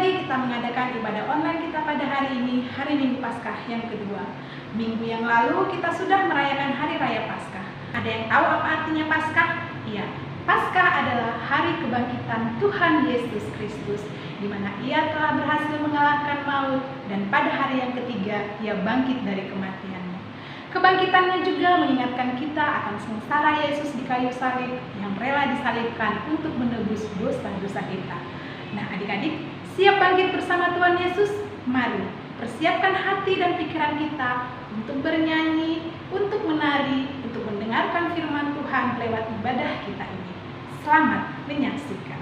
lagi kita mengadakan ibadah online kita pada hari ini, hari Minggu Paskah yang kedua. Minggu yang lalu kita sudah merayakan Hari Raya Paskah. Ada yang tahu apa artinya Paskah? Iya, Paskah adalah hari kebangkitan Tuhan Yesus Kristus, di mana Ia telah berhasil mengalahkan maut dan pada hari yang ketiga Ia bangkit dari kematiannya. Kebangkitannya juga mengingatkan kita akan sengsara Yesus di kayu salib yang rela disalibkan untuk menebus dosa-dosa kita. Nah, adik-adik, siap bangkit bersama Tuhan Yesus? Mari persiapkan hati dan pikiran kita untuk bernyanyi, untuk menari, untuk mendengarkan firman Tuhan lewat ibadah kita ini. Selamat menyaksikan.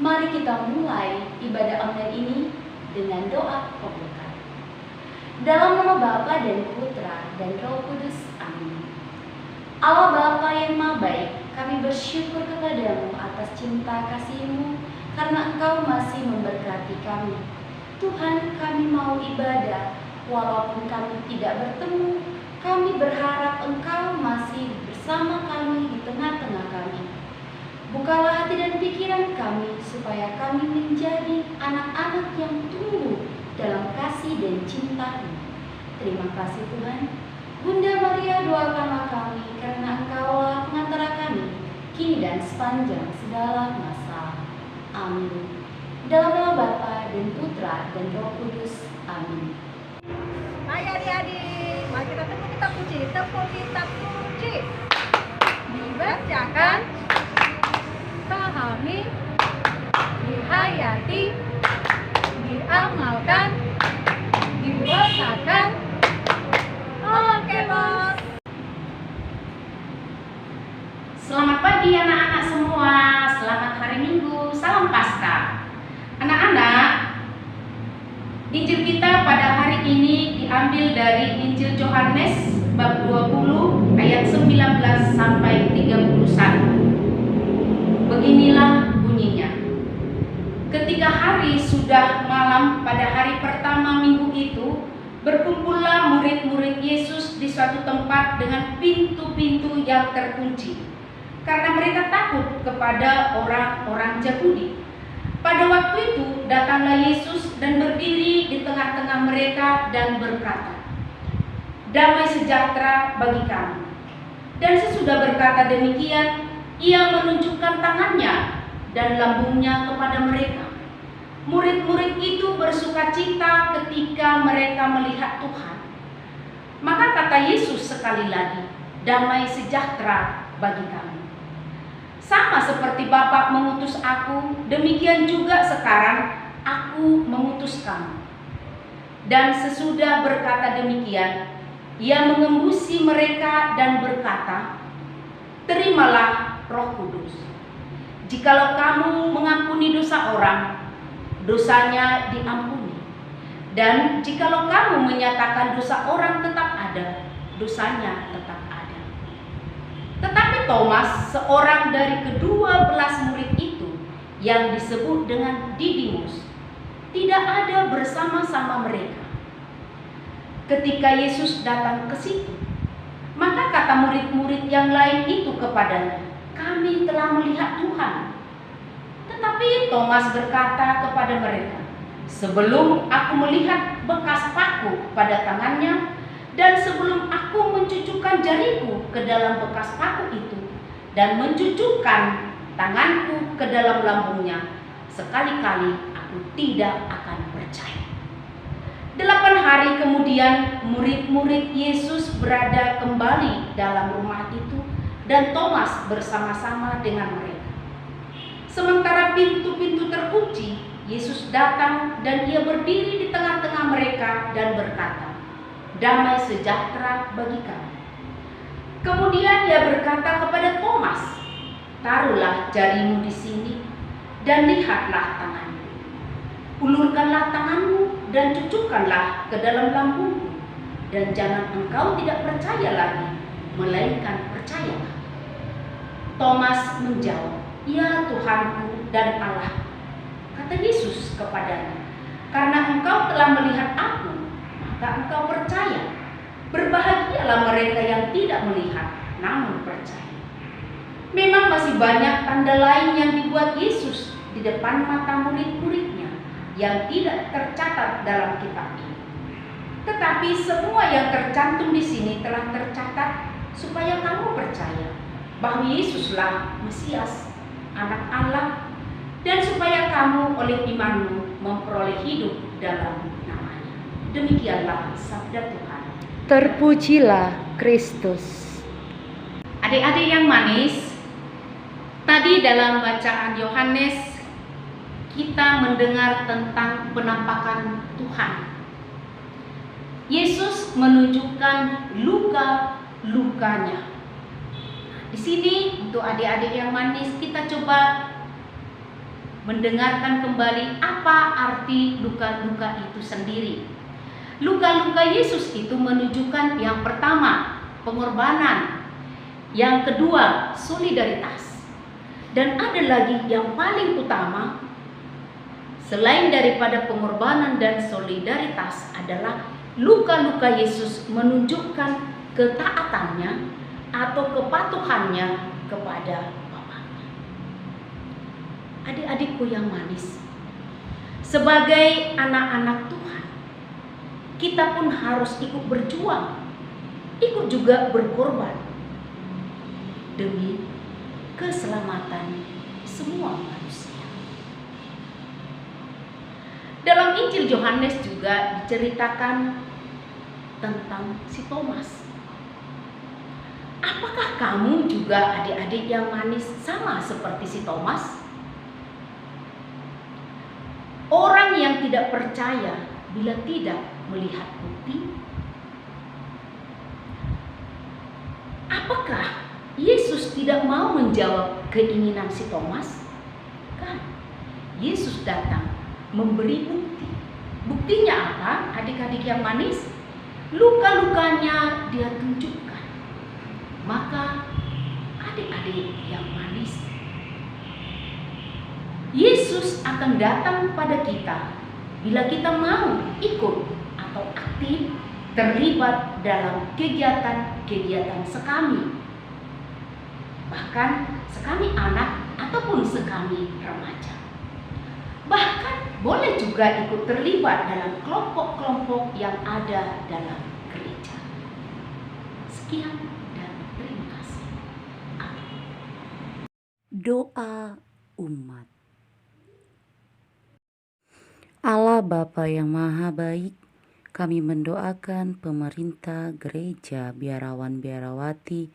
Mari kita mulai ibadah online ini dengan doa pembuka. Dalam nama Bapa dan Putra dan Roh Kudus, amin. Allah Bapa yang Maha Baik, kami bersyukur kepadamu atas cinta kasih-Mu karena Engkau masih memberkati kami. Tuhan, kami mau ibadah walaupun kami tidak bertemu. Kami berharap Engkau masih bersama kami di tengah-tengah kami. Bukalah hati dan pikiran kami supaya kami menjadi anak-anak yang tumbuh dalam kasih dan cinta-Mu. Terima kasih Tuhan. Bunda Maria, doakanlah kami karena Engkaulah pengantara kami kini dan sepanjang segala masa. Amin. Dalam nama Bapa dan Putra dan Roh Kudus. Amin. Hai adik-adik, mari kita tepuk kitab suci, tepuk kitab suci. Dibacakan, pahami, dihayati, diamalkan, diwasakan. Oke bos. Selamat pagi anak-anak semua, selamat hari Minggu, salam Paskah. Anak-anak, Injil kita pada hari ini diambil dari Injil Yohanes bab 20 ayat sesudah malam pada hari pertama minggu itu, berkumpullah murid-murid Yesus di suatu tempat dengan pintu-pintu yang terkunci, karena mereka takut kepada orang-orang Yahudi. Pada waktu itu datanglah Yesus dan berdiri di tengah-tengah mereka dan berkata, "Damai sejahtera bagi kamu." Dan sesudah berkata demikian, ia menunjukkan tangannya dan lambungnya kepada mereka. Murid-murid itu bersukacita ketika mereka melihat Tuhan. Maka kata Yesus sekali lagi, "Damai sejahtera bagi kamu. Sama seperti Bapa mengutus aku, demikian juga sekarang aku mengutus kamu." Dan sesudah berkata demikian, ia mengembusi mereka dan berkata, "Terimalah Roh Kudus. Jikalau kamu mengampuni dosa orang, dosanya diampuni. Dan jikalau kamu menyatakan dosa orang tetap ada, dosanya tetap ada." Tetapi Thomas, seorang dari ke-12 murid itu, yang disebut dengan Didimus, tidak ada bersama-sama mereka ketika Yesus datang ke situ. Maka kata murid-murid yang lain itu kepadanya, "Kami telah melihat Tuhan." Tetapi Thomas berkata kepada mereka, "Sebelum aku melihat bekas paku pada tangannya, dan sebelum aku mencucukkan jariku ke dalam bekas paku itu, dan mencucukkan tanganku ke dalam lambungnya, sekali-kali aku tidak akan percaya." 8 hari kemudian murid-murid Yesus berada kembali dalam rumah itu, dan Thomas bersama-sama dengan mereka. Sementara pintu-pintu terkunci, Yesus datang dan ia berdiri di tengah-tengah mereka dan berkata, "Damai sejahtera bagi kamu." Kemudian ia berkata kepada Thomas, "Taruhlah jarimu di sini dan lihatlah tanganmu. Ulurkanlah tanganmu dan cucukkanlah ke dalam lambungku, dan jangan engkau tidak percaya lagi, melainkan percayalah." Thomas menjawab, "Ya Tuhanku dan Allahku." Kata Yesus kepadanya, "Karena engkau telah melihat aku, maka engkau percaya. Berbahagialah mereka yang tidak melihat, namun percaya." Memang masih banyak tanda lain yang dibuat Yesus di depan mata murid-muridnya yang tidak tercatat dalam kitab ini. Tetapi semua yang tercantum di sini telah tercatat supaya kamu percaya bahwa Yesuslah Mesias, Anak Allah, dan supaya kamu oleh imanmu memperoleh hidup dalam namanya. Demikianlah sabda Tuhan. Terpujilah Kristus. Adik-adik yang manis, tadi dalam bacaan Yohanes kita mendengar tentang penampakan Tuhan. Yesus menunjukkan luka-lukanya. Di sini untuk adik-adik yang manis, kita coba mendengarkan kembali apa arti luka-luka itu sendiri. Luka-luka Yesus itu menunjukkan yang pertama, pengorbanan. Yang kedua, solidaritas. Dan ada lagi yang paling utama, selain daripada pengorbanan dan solidaritas, adalah luka-luka Yesus menunjukkan ketaatannya atau kepatuhannya kepada Bapaknya. Adik-adikku yang manis, sebagai anak-anak Tuhan, kita pun harus ikut berjuang, ikut juga berkorban demi keselamatan semua manusia. Dalam Injil Yohanes juga diceritakan tentang si Thomas. Apakah kamu juga adik-adik yang manis sama seperti si Thomas? Orang yang tidak percaya bila tidak melihat bukti. Apakah Yesus tidak mau menjawab keinginan si Thomas? Kan, Yesus datang memberi bukti. Buktinya apa, adik-adik yang manis? Luka-lukanya dia tunjukkan. Maka adik-adik yang manis, Yesus akan datang pada kita bila kita mau ikut atau aktif terlibat dalam kegiatan-kegiatan sekami, bahkan sekami anak ataupun sekami remaja. Bahkan boleh juga ikut terlibat dalam kelompok-kelompok yang ada dalam gereja. Sekian dan terima kasih. Amin. Doa umat. Allah Bapa yang Maha Baik, kami mendoakan pemerintah, gereja, biarawan-biarawati,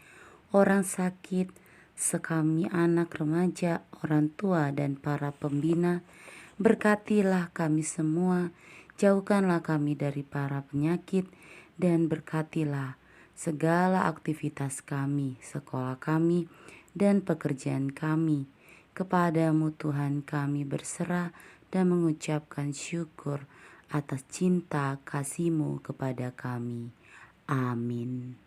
orang sakit, sekami anak remaja, orang tua, dan para pembina. Berkatilah kami semua, jauhkanlah kami dari para penyakit, dan berkatilah segala aktivitas kami, sekolah kami, dan pekerjaan kami. Kepadamu Tuhan kami berserah dan mengucapkan syukur atas cinta kasih-Mu kepada kami. Amin.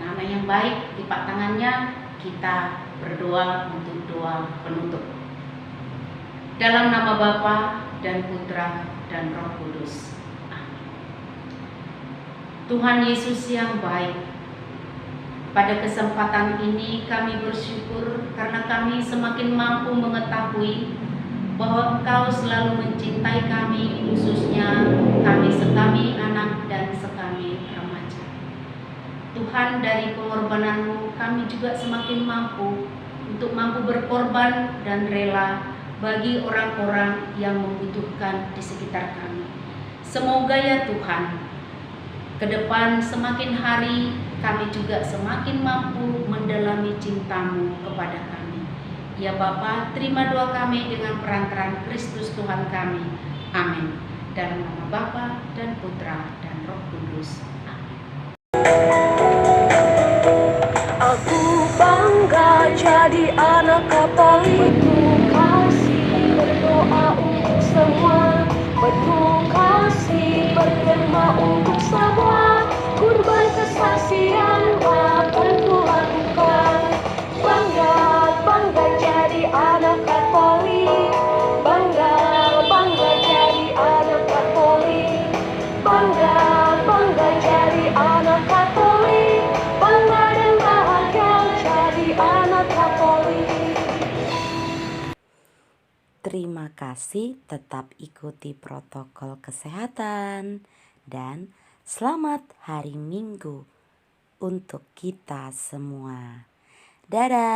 Anak-anak yang baik, lipat tangannya, kita berdoa untuk doa penutup. Dalam nama Bapa dan Putra dan Roh Kudus. Amin. Tuhan Yesus yang baik, pada kesempatan ini kami bersyukur karena kami semakin mampu mengetahui bahwa Engkau selalu mencintai kami, khususnya kami sekami anak dan sekami remaja. Tuhan, dari pengorbanan-Mu kami juga semakin mampu untuk berkorban dan rela bagi orang-orang yang membutuhkan di sekitar kami. Semoga ya Tuhan, ke depan semakin hari kami juga semakin mampu mendalami cinta-Mu kepada kami. Ya Bapa, terima doa kami dengan perantaraan Kristus Tuhan kami. Amin. Dalam nama Bapa dan Putra dan Roh Kudus. Amin. Aku bangga jadi anak Katolik. Penuh kasih berdoa untuk semua. Penuh kasih berdoa untuk semua. Kurban kesaksian akan kulakukan. Bangga jadi anak Katolik. Bangga jadi anak Katolik. Bangga jadi anak Katolik. Bangga dan bahagia jadi anak Katolik. Terima kasih, tetap ikuti protokol kesehatan, dan selamat hari Minggu untuk kita semua. Dadah.